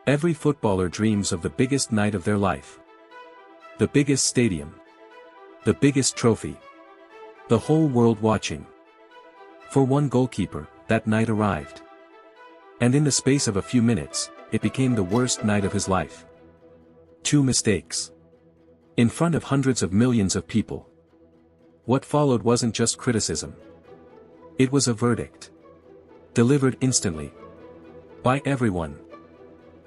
Every footballer dreams of the biggest night of their life. The biggest stadium. The biggest trophy. The whole world watching. For one goalkeeper, that night arrived. And in the space of a few minutes, it became the worst night of his life. 2 mistakes. In front of hundreds of millions of people. What followed wasn't just criticism. It was a verdict. Delivered instantly. By everyone.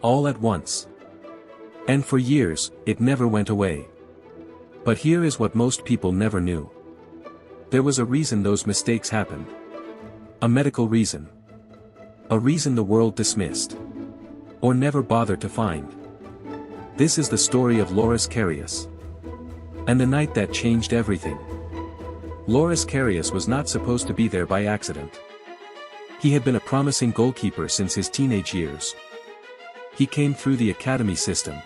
All at once. And for years, it never went away. But here is what most people never knew. There was a reason those mistakes happened. A medical reason. A reason the world dismissed. Or never bothered to find. This is the story of Loris Karius. And the night that changed everything. Loris Karius was not supposed to be there by accident. He had been a promising goalkeeper since his teenage years. He came through the academy system.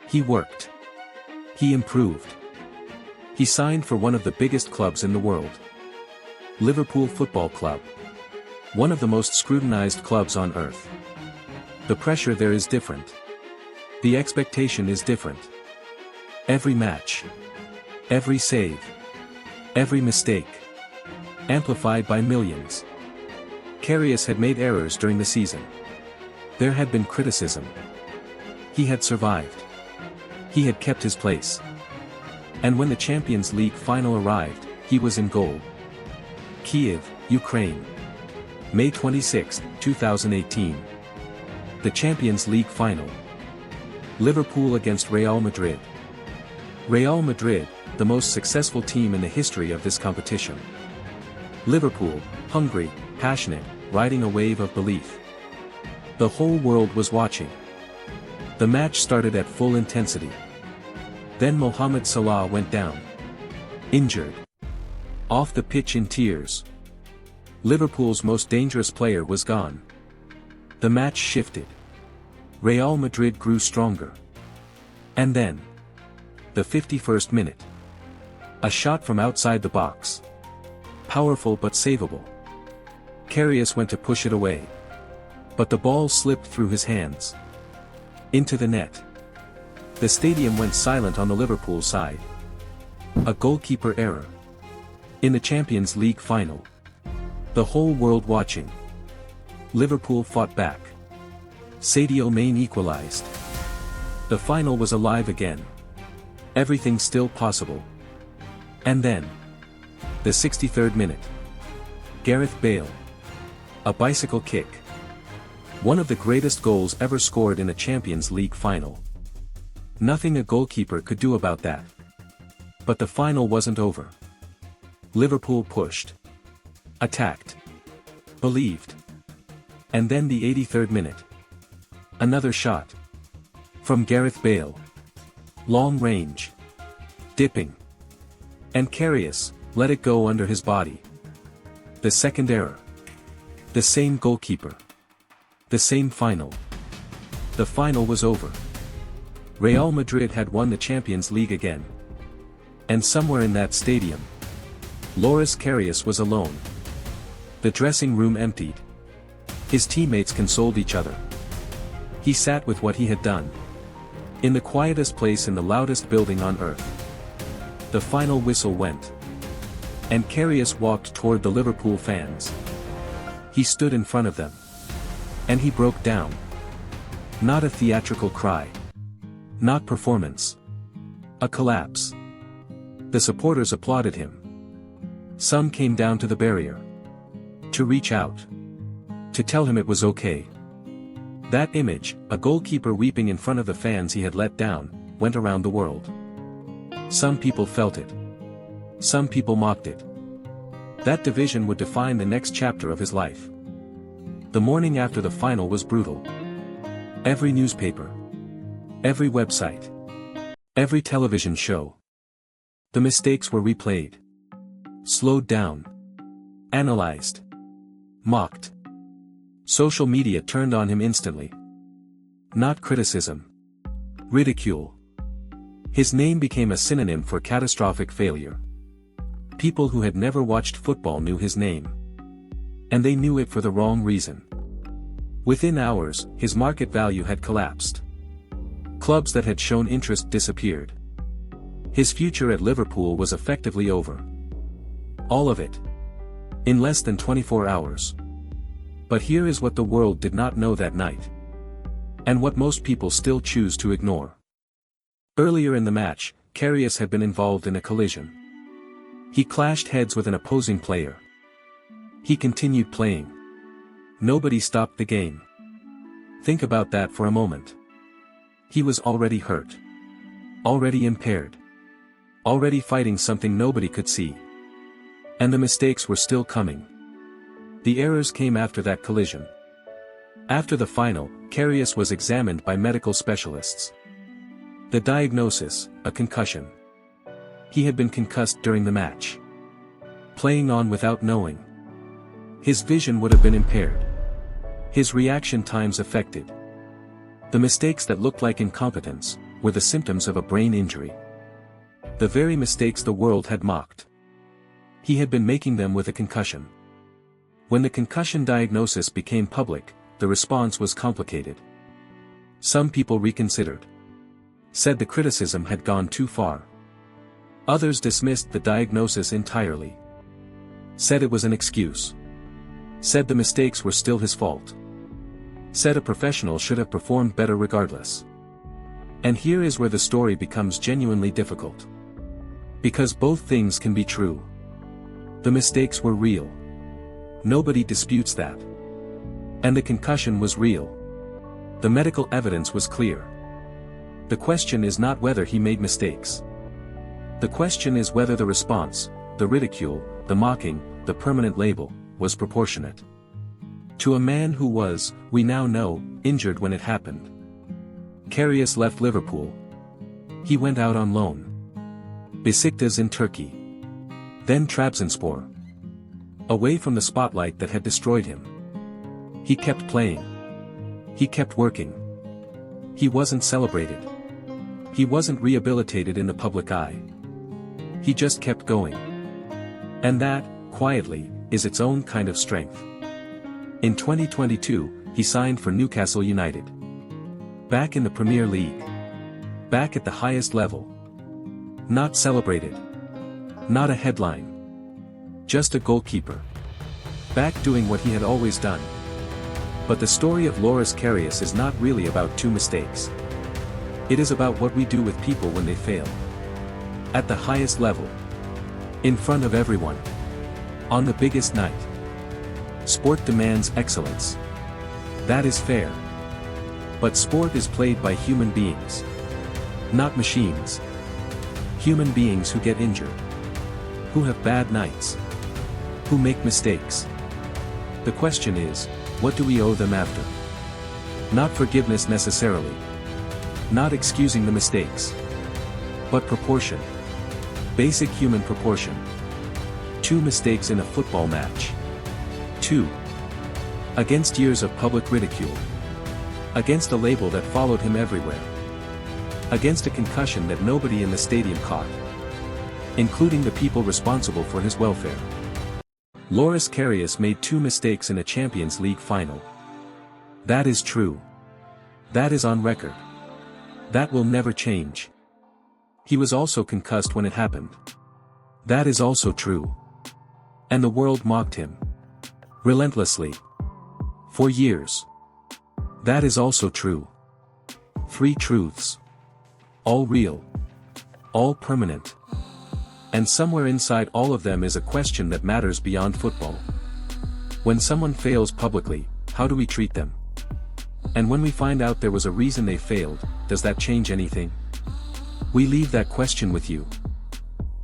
He worked. He improved. He signed for one of the biggest clubs in the world. Liverpool Football Club. One of the most scrutinized clubs on earth. The pressure there is different. The expectation is different. Every match. Every save. Every mistake. Amplified by millions. Karius had made errors during the season. There had been criticism. He had survived. He had kept his place. And when the Champions League final arrived, he was in goal. Kiev, Ukraine. May 26, 2018. The Champions League final. Liverpool against Real Madrid. Real Madrid, the most successful team in the history of this competition. Liverpool, hungry, passionate, riding a wave of belief. The whole world was watching. The match started at full intensity. Then Mohamed Salah went down. Injured. Off the pitch in tears. Liverpool's most dangerous player was gone. The match shifted. Real Madrid grew stronger. And then. The 51st minute. A shot from outside the box. Powerful but savable. Karius went to push it away. But the ball slipped through his hands. Into the net. The stadium went silent on the Liverpool side. A goalkeeper error. In the Champions League final. The whole world watching. Liverpool fought back. Sadio Mane equalized. The final was alive again. Everything still possible. And then. The 63rd minute. Gareth Bale. A bicycle kick. One of the greatest goals ever scored in a Champions League final. Nothing a goalkeeper could do about that. But the final wasn't over. Liverpool pushed. Attacked. Believed. And then the 83rd minute. Another shot. From Gareth Bale. Long range. Dipping. And Karius let it go under his body. The second error. The same goalkeeper. The same final. The final was over. Real Madrid had won the Champions League again. And somewhere in that stadium, Loris Karius was alone. The dressing room emptied. His teammates consoled each other. He sat with what he had done. In the quietest place in the loudest building on earth. The final whistle went. And Karius walked toward the Liverpool fans. He stood in front of them. And he broke down. Not a theatrical cry. Not performance. A collapse. The supporters applauded him. Some came down to the barrier. To reach out. To tell him it was okay. That image, a goalkeeper weeping in front of the fans he had let down, went around the world. Some people felt it. Some people mocked it. That division would define the next chapter of his life. The morning after the final was brutal. Every newspaper. Every website. Every television show. The mistakes were replayed. Slowed down. Analyzed. Mocked. Social media turned on him instantly. Not criticism. Ridicule. His name became a synonym for catastrophic failure. People who had never watched football knew his name. And they knew it for the wrong reason. Within hours, his market value had collapsed. Clubs that had shown interest disappeared. His future at Liverpool was effectively over. All of it. In less than 24 hours. But here is what the world did not know that night. And what most people still choose to ignore. Earlier in the match, Karius had been involved in a collision. He clashed heads with an opposing player. He continued playing. Nobody stopped the game. Think about that for a moment. He was already hurt. Already impaired. Already fighting something nobody could see. And the mistakes were still coming. The errors came after that collision. After the final, Karius was examined by medical specialists. The diagnosis, a concussion. He had been concussed during the match. Playing on without knowing. His vision would have been impaired. His reaction times affected. The mistakes that looked like incompetence were the symptoms of a brain injury. The very mistakes the world had mocked. He had been making them with a concussion. When the concussion diagnosis became public, the response was complicated. Some people reconsidered. Said the criticism had gone too far. Others dismissed the diagnosis entirely. Said it was an excuse. Said the mistakes were still his fault. Said a professional should have performed better regardless. And here is where the story becomes genuinely difficult. Because both things can be true. The mistakes were real. Nobody disputes that. And the concussion was real. The medical evidence was clear. The question is not whether he made mistakes. The question is whether the response, the ridicule, the mocking, the permanent label, was proportionate. To a man who was, we now know, injured when it happened. Karius left Liverpool. He went out on loan. Besiktas in Turkey. Then Trabzonspor. Away from the spotlight that had destroyed him. He kept playing. He kept working. He wasn't celebrated. He wasn't rehabilitated in the public eye. He just kept going. And that, quietly, is its own kind of strength. In 2022, he signed for Newcastle United. Back in the Premier League. Back at the highest level. Not celebrated. Not a headline. Just a goalkeeper. Back doing what he had always done. But the story of Loris Karius is not really about two mistakes. It is about what we do with people when they fail. At the highest level. In front of everyone. On the biggest night. Sport demands excellence. That is fair. But sport is played by human beings. Not machines. Human beings who get injured. Who have bad nights. Who make mistakes. The question is, what do we owe them after? Not forgiveness necessarily. Not excusing the mistakes. But proportion. Basic human proportion. 2 mistakes in a football match. 2. Against years of public ridicule. Against a label that followed him everywhere. Against a concussion that nobody in the stadium caught. Including the people responsible for his welfare. Loris Karius made 2 mistakes in a Champions League final. That is true. That is on record. That will never change. He was also concussed when it happened. That is also true. And the world mocked him. Relentlessly. For years. That is also true. 3 truths. All real. All permanent. And somewhere inside all of them is a question that matters beyond football. When someone fails publicly, how do we treat them? And when we find out there was a reason they failed, does that change anything? We leave that question with you.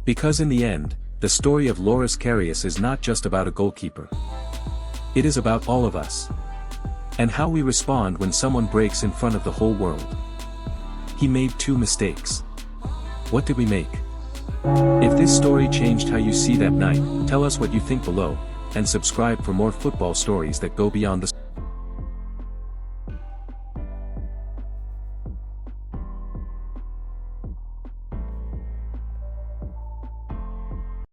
Because in the end, the story of Loris Karius is not just about a goalkeeper. It is about all of us. And how we respond when someone breaks in front of the whole world. He made 2 mistakes. What did we make? If this story changed how you see that night, tell us what you think below, and subscribe for more football stories that go beyond the